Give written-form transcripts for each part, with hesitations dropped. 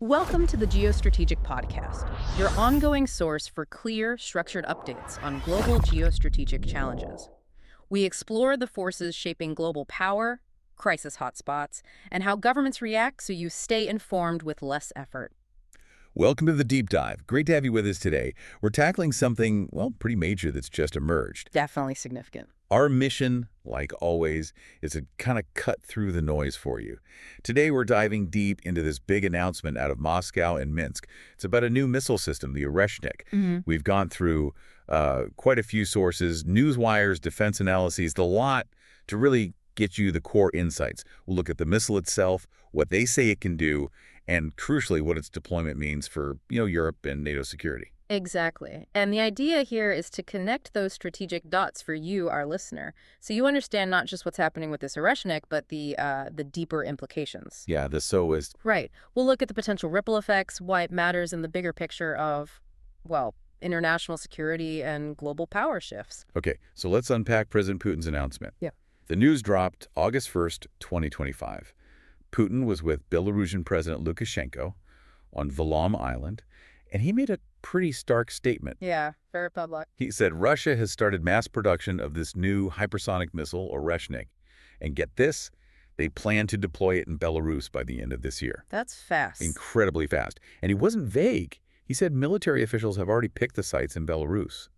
Welcome to the Geostrategic Podcast, your ongoing source for clear, structured updates on global geostrategic challenges. We explore the forces shaping global power, crisis hotspots, and how governments react so you stay informed with less effort. Welcome to the deep dive. Great to have you with us today. We're tackling something, well, pretty major that's just emerged. Definitely significant. Our mission, like always, is to kind of cut through the noise for you. Today, we're diving deep into this big announcement out of Moscow and Minsk. It's about a new missile system, the Oreshnik. We've gone through quite a few sources, news wires, defense analyses, the lot to really get you the core insights. We'll look at the missile itself, what they say it can do, and crucially, what its deployment means for, Europe and NATO security. Exactly. And the idea here is to connect those strategic dots for you, our listener, so you understand not just what's happening with this Oreshnik, but the deeper implications. Yeah, the so is. Right. We'll look at the potential ripple effects, why it matters in the bigger picture of, well, international security and global power shifts. Okay, so let's unpack President Putin's announcement. Yeah. The news dropped August 1st, 2025. Putin was with Belarusian President Lukashenko on Volom Island, and he made a pretty stark statement. Yeah, very public. He said Russia has started mass production of this new hypersonic missile, Oreshnik. And get this, they plan to deploy it in Belarus by the end of this year. That's fast. Incredibly fast. And he wasn't vague. He said military officials have already picked the sites in Belarus.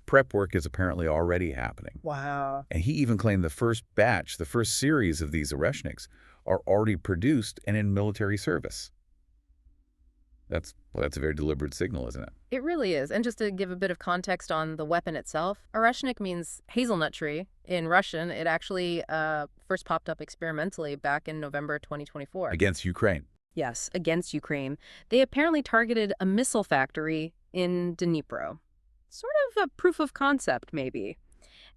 Prep work is apparently already happening. Wow. And he even claimed the first batch, the first series of these Oreshniks, are already produced and in military service. That's a very deliberate signal, isn't it? It really is. And just to give a bit of context on the weapon itself, Oreshnik means hazelnut tree in Russian. It actually first popped up experimentally back in November 2024. Against Ukraine. Yes, against Ukraine. They apparently targeted a missile factory in Dnipro. Sort of a proof of concept, maybe.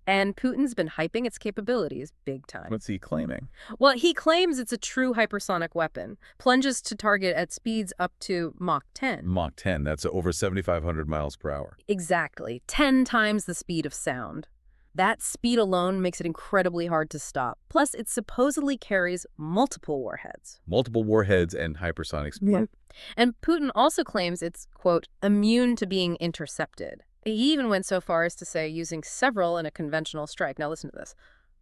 And Putin's been hyping its capabilities big time. What's he claiming? Well, he claims it's a true hypersonic weapon, plunges to target at speeds up to Mach 10. Mach 10, that's over 7,500 miles per hour. Exactly, 10 times the speed of sound. That speed alone makes it incredibly hard to stop. Plus, it supposedly carries multiple warheads. Multiple warheads and hypersonic speed. Yeah. And Putin also claims it's, quote, immune to being intercepted. He even went so far as to say using several in a conventional strike, now listen to this,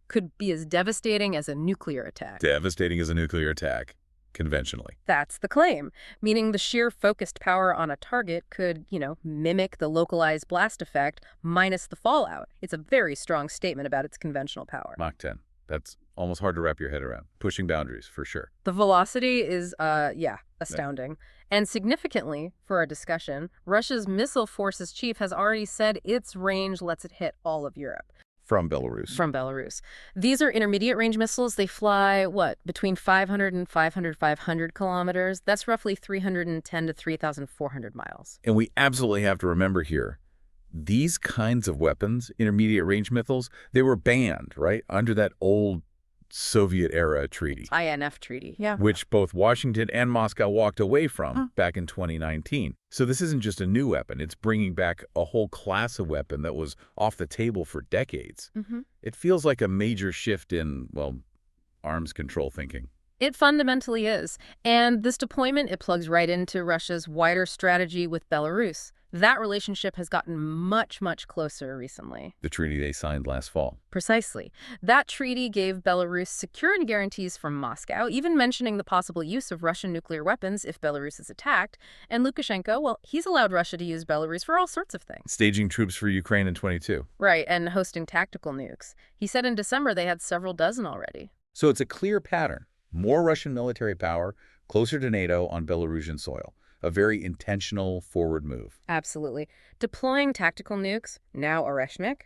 could be as devastating as a nuclear attack. Devastating as a nuclear attack, conventionally. That's the claim, meaning the sheer focused power on a target could, mimic the localized blast effect minus the fallout. It's a very strong statement about its conventional power. Mach 10. That's almost hard to wrap your head around. Pushing boundaries, for sure. The velocity is, astounding. And significantly, for our discussion, Russia's missile forces chief has already said its range lets it hit all of Europe. From Belarus. From Belarus. These are intermediate range missiles. They fly, between 500 and 500 kilometers. That's roughly 310 to 3,400 miles. And we absolutely have to remember here, these kinds of weapons, intermediate range missiles, they were banned, right, under that old Soviet-era treaty. INF treaty, yeah. Which both Washington and Moscow walked away from back in 2019. So this isn't just a new weapon. It's bringing back a whole class of weapon that was off the table for decades. It feels like a major shift in, arms control thinking. It fundamentally is. And this deployment, it plugs right into Russia's wider strategy with Belarus. That relationship has gotten much, much closer recently. The treaty they signed last fall. Precisely. That treaty gave Belarus security guarantees from Moscow, even mentioning the possible use of Russian nuclear weapons if Belarus is attacked. And Lukashenko, he's allowed Russia to use Belarus for all sorts of things. Staging troops for Ukraine in 22. Right, and hosting tactical nukes. He said in December they had several dozen already. So it's a clear pattern. More Russian military power, closer to NATO on Belarusian soil. A very intentional forward move. Absolutely. Deploying tactical nukes, now Oreshnik,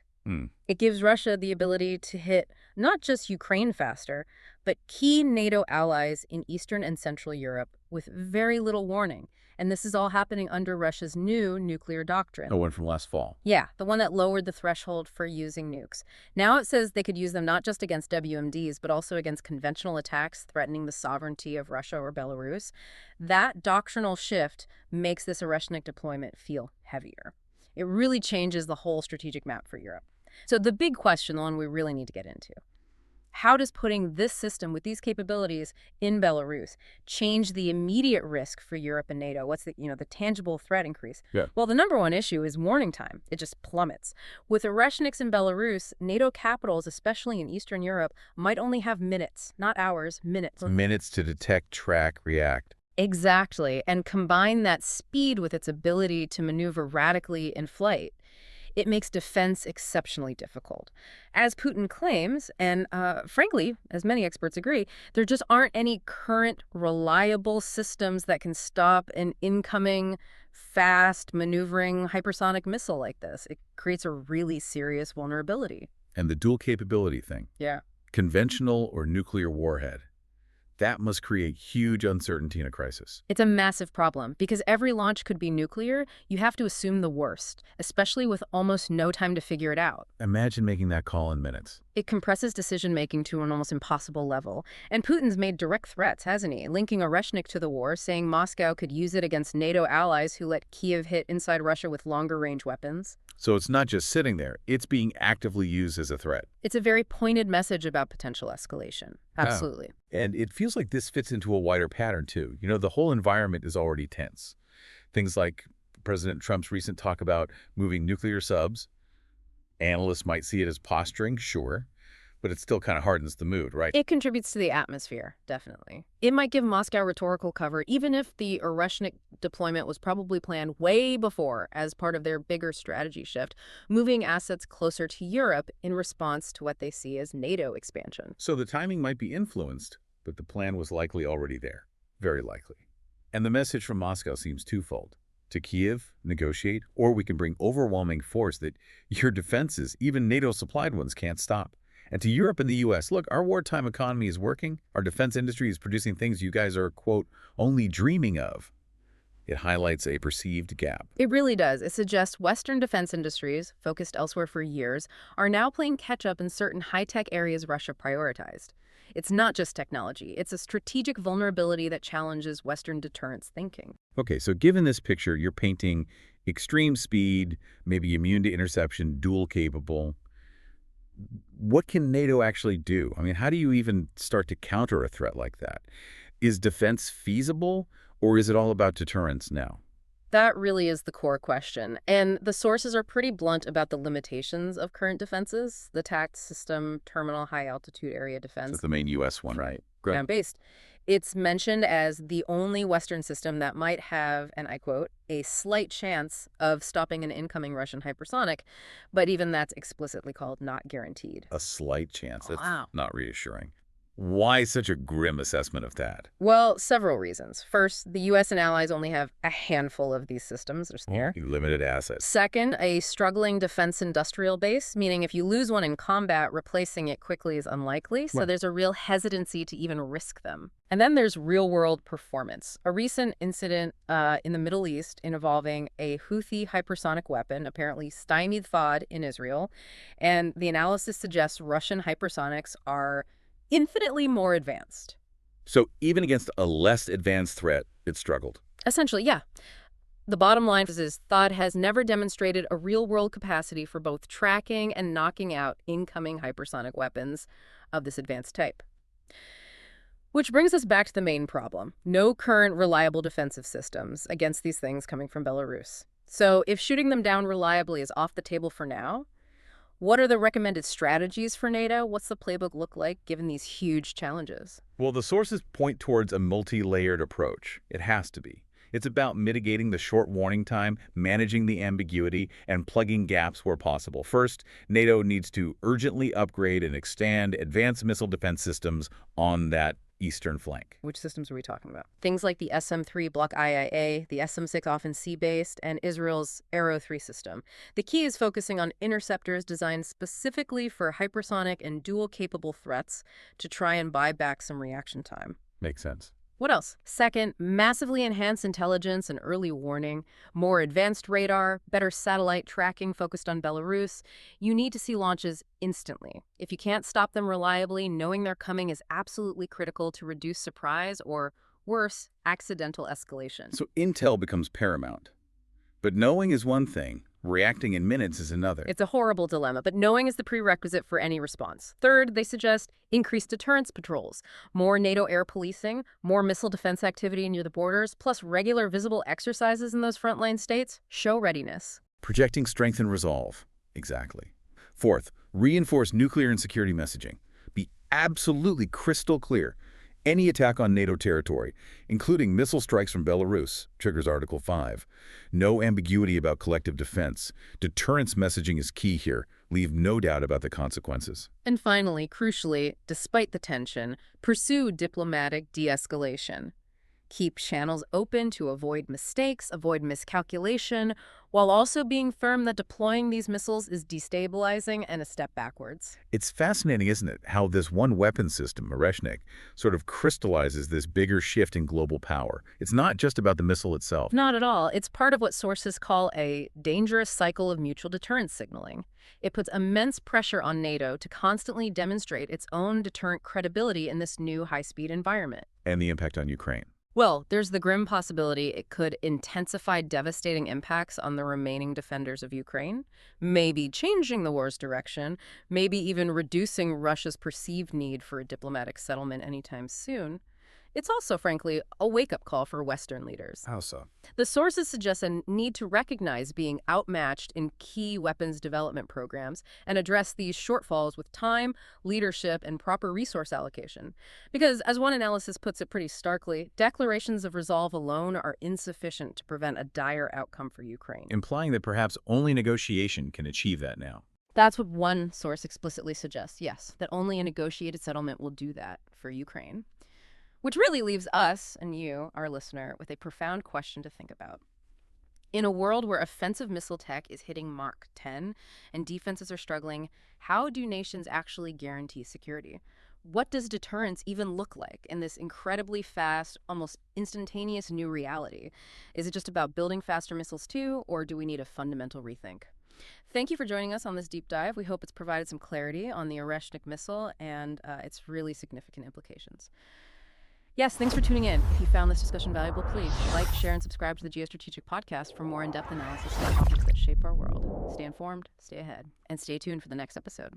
it gives Russia the ability to hit not just Ukraine faster, but key NATO allies in Eastern and Central Europe with very little warning. And this is all happening under Russia's new nuclear doctrine. The one from last fall. Yeah, the one that lowered the threshold for using nukes. Now it says they could use them not just against WMDs, but also against conventional attacks threatening the sovereignty of Russia or Belarus. That doctrinal shift makes this Oreshnik deployment feel heavier. It really changes the whole strategic map for Europe. So the big question, the one we really need to get into, How does putting this system with these capabilities in Belarus change the immediate risk for Europe and NATO? What's the tangible threat increase? Yeah. Well, the number one issue is warning time. It just plummets. With Oreshniks in Belarus, NATO capitals, especially in Eastern Europe, might only have minutes, not hours, minutes. Minutes to detect, track, react. Exactly. And combine that speed with its ability to maneuver radically in flight. It makes defense exceptionally difficult. As Putin claims, and frankly, as many experts agree, there just aren't any current reliable systems that can stop an incoming, fast, maneuvering hypersonic missile like this. It creates a really serious vulnerability. And the dual capability thing. Yeah. Conventional or nuclear warhead. That must create huge uncertainty in a crisis. It's a massive problem. Because every launch could be nuclear, you have to assume the worst, especially with almost no time to figure it out. Imagine making that call in minutes. It compresses decision-making to an almost impossible level. And Putin's made direct threats, hasn't he? Linking Oreshnik to the war, saying Moscow could use it against NATO allies who let Kyiv hit inside Russia with longer-range weapons. So it's not just sitting there. It's being actively used as a threat. It's a very pointed message about potential escalation. Absolutely. And it feels like this fits into a wider pattern, too. The whole environment is already tense. Things like President Trump's recent talk about moving nuclear subs. Analysts might see it as posturing, sure, but it still kind of hardens the mood, right? It contributes to the atmosphere, definitely. It might give Moscow rhetorical cover, even if the Oreshnik deployment was probably planned way before as part of their bigger strategy shift, moving assets closer to Europe in response to what they see as NATO expansion. So the timing might be influenced, but the plan was likely already there. Very likely. And the message from Moscow seems twofold. To Kyiv, negotiate, or we can bring overwhelming force that your defenses, even NATO-supplied ones, can't stop. And to Europe and the U.S., look, our wartime economy is working. Our defense industry is producing things you guys are, quote, only dreaming of. It highlights a perceived gap. It really does. It suggests Western defense industries, focused elsewhere for years, are now playing catch-up in certain high-tech areas Russia prioritized. It's not just technology. It's a strategic vulnerability that challenges Western deterrence thinking. Okay, so given this picture, you're painting extreme speed, maybe immune to interception, dual capable. What can NATO actually do? I mean, how do you even start to counter a threat like that? Is defense feasible, or is it all about deterrence now? That really is the core question. And the sources are pretty blunt about the limitations of current defenses, the TACT system, terminal high-altitude area defense. That's the main U.S. one, right? Ground-based. It's mentioned as the only Western system that might have, and I quote, a slight chance of stopping an incoming Russian hypersonic, but even that's explicitly called not guaranteed. A slight chance. That's Wow. not reassuring. Why such a grim assessment of that? Well, several reasons. First, the U.S. and allies only have a handful of these systems. Limited assets. Second, a struggling defense industrial base, meaning if you lose one in combat, replacing it quickly is unlikely, so there's a real hesitancy to even risk them. And then there's real-world performance. A recent incident in the Middle East involving a Houthi hypersonic weapon apparently stymied THAAD in Israel, and the analysis suggests Russian hypersonics are infinitely more advanced. So even against a less advanced threat, it struggled. Essentially, yeah. The bottom line is THAAD has never demonstrated a real-world capacity for both tracking and knocking out incoming hypersonic weapons of this advanced type. Which brings us back to the main problem. No current reliable defensive systems against these things coming from Belarus. So if shooting them down reliably is off the table for now, what are the recommended strategies for NATO? What's the playbook look like given these huge challenges? Well, the sources point towards a multi-layered approach. It has to be. It's about mitigating the short warning time, managing the ambiguity, and plugging gaps where possible. First, NATO needs to urgently upgrade and extend advanced missile defense systems on that eastern flank. Which systems are we talking about? Things like the SM-3 Block IIA, the SM-6 often sea-based, and Israel's Arrow 3 system. The key is focusing on interceptors designed specifically for hypersonic and dual-capable threats to try and buy back some reaction time. Makes sense. What else? Second, massively enhanced intelligence and early warning, more advanced radar, better satellite tracking focused on Belarus. You need to see launches instantly. If you can't stop them reliably, knowing they're coming is absolutely critical to reduce surprise or, worse, accidental escalation. So intel becomes paramount. But knowing is one thing. Reacting in minutes is another. It's a horrible dilemma, but knowing is the prerequisite for any response. Third, they suggest increased deterrence patrols, more NATO air policing, more missile defense activity near the borders, plus regular visible exercises in those frontline states show readiness. Projecting strength and resolve. Exactly. Fourth, reinforce nuclear and security messaging. Be absolutely crystal clear. Any attack on NATO territory, including missile strikes from Belarus, triggers Article 5. No ambiguity about collective defense. Deterrence messaging is key here. Leave no doubt about the consequences. And finally, crucially, despite the tension, pursue diplomatic de-escalation. Keep channels open to avoid mistakes, avoid miscalculation, while also being firm that deploying these missiles is destabilizing and a step backwards. It's fascinating, isn't it, how this one weapon system, Oreshnik, sort of crystallizes this bigger shift in global power. It's not just about the missile itself. Not at all. It's part of what sources call a dangerous cycle of mutual deterrence signaling. It puts immense pressure on NATO to constantly demonstrate its own deterrent credibility in this new high-speed environment. And the impact on Ukraine. Well, there's the grim possibility it could intensify devastating impacts on the remaining defenders of Ukraine, maybe changing the war's direction, maybe even reducing Russia's perceived need for a diplomatic settlement anytime soon. It's also, frankly, a wake-up call for Western leaders. How so? The sources suggest a need to recognize being outmatched in key weapons development programs and address these shortfalls with time, leadership, and proper resource allocation. Because, as one analysis puts it pretty starkly, declarations of resolve alone are insufficient to prevent a dire outcome for Ukraine. Implying that perhaps only negotiation can achieve that now. That's what one source explicitly suggests, yes, that only a negotiated settlement will do that for Ukraine. Which really leaves us and you, our listener, with a profound question to think about. In a world where offensive missile tech is hitting Mach 10 and defenses are struggling, how do nations actually guarantee security? What does deterrence even look like in this incredibly fast, almost instantaneous new reality? Is it just about building faster missiles too, or do we need a fundamental rethink? Thank you for joining us on this deep dive. We hope it's provided some clarity on the Oreshnik missile and its really significant implications. Yes, thanks for tuning in. If you found this discussion valuable, please like, share, and subscribe to the Geostrategic podcast for more in-depth analysis of the topics that shape our world. Stay informed, stay ahead, and stay tuned for the next episode.